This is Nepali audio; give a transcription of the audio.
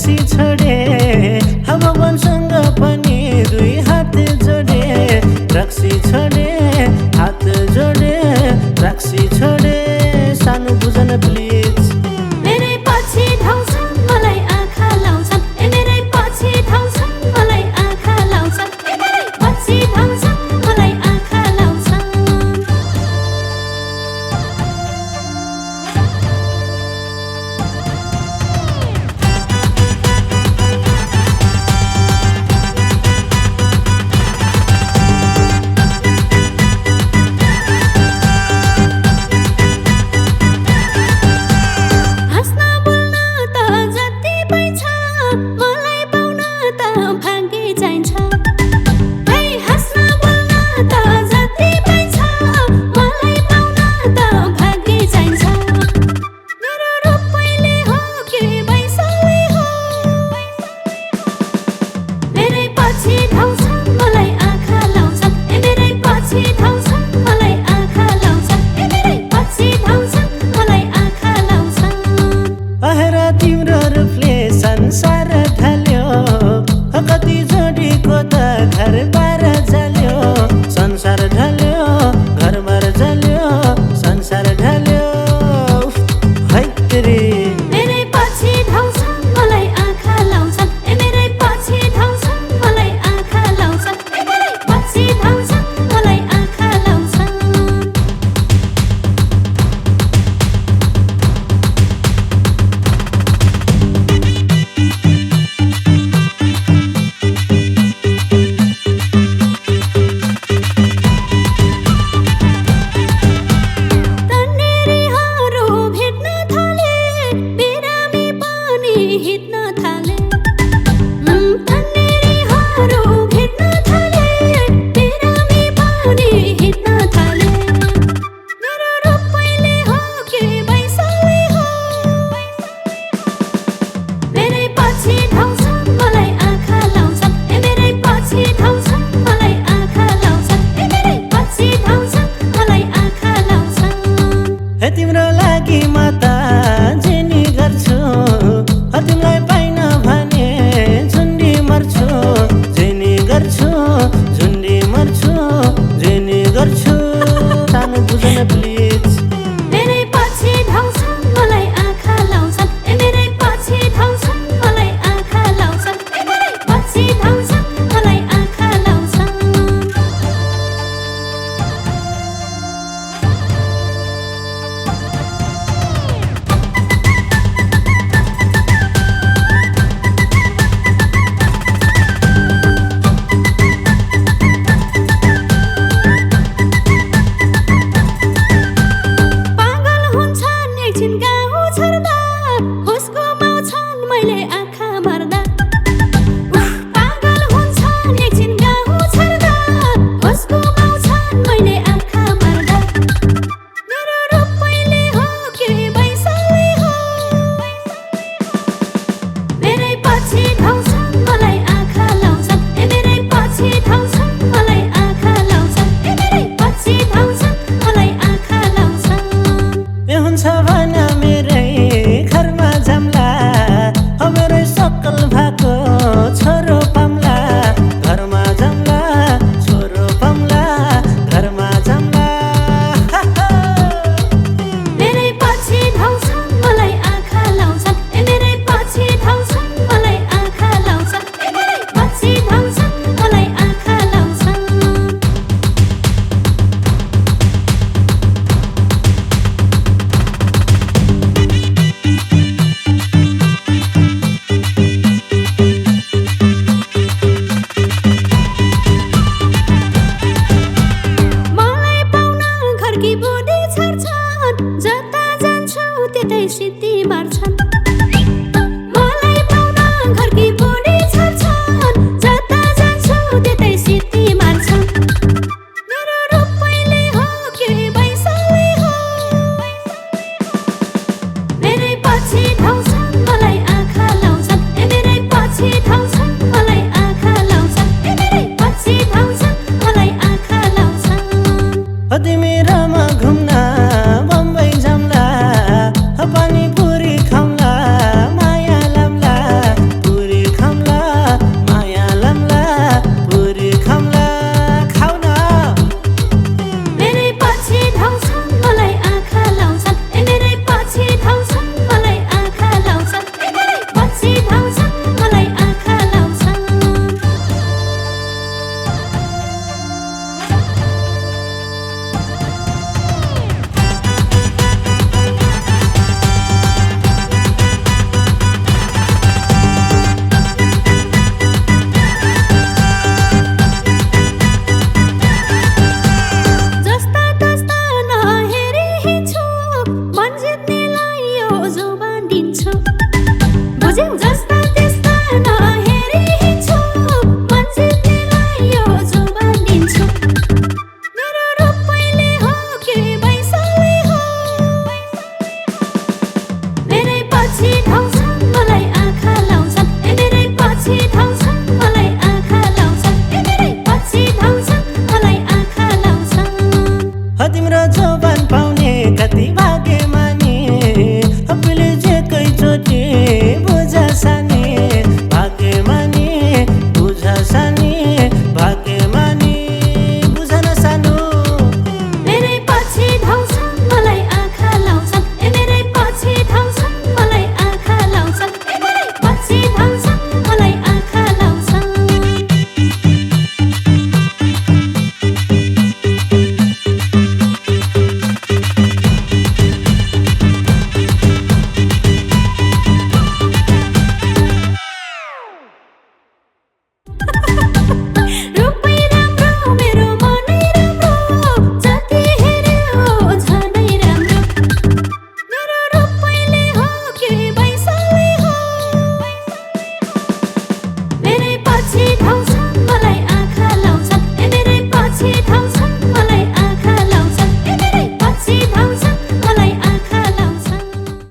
रक्सी छोडे भगवानसँग पनि दुई हात जोडे रक्सी छोडे हात जोडे रक्सी छोडे सानो बुझन प्लिज मेरै पछि धाउँछन् मलाई आँखा लाउँछन् ए मेरै पछि धाउँछन् मलाई आँखा लाउँछन् ए मेरै पछि धाउँछन् मलाई आँखा लाउँछन् संसार ढल्यो कति जोडीको त घर बार जल्यो संसार ढल्यो घर बार जल्यो संसार ढल्यो है तेरी मेरै पछि धाउँछन् मलाई आँखा लाउँछन् ए मेरै पछि धाउँछन् मलाई आँखा लाउँछन् ए मेरै पछि धाउँछन् मलाई आँखा लाउँछन् तिम्रो लागि म त जेनी गर्छु तिमीलाई पाइन भने झुन्डी मर्छु जेनी गर्छु झुन्डी मर्छु जेनी गर्छु सानो बुझ्न प्लिज मेरै पछि धाउँछन् मलाई आँखा लाउँछन् ए मेरै पछि धाउँछन् मलाई आँखा लाउँछन् ए मेरै पछि धाउँछन् मलाई आँखा लाउँछन् तिमी घुम्न बम्बई जाम्ला पानी पुरी खाउँला जित्ने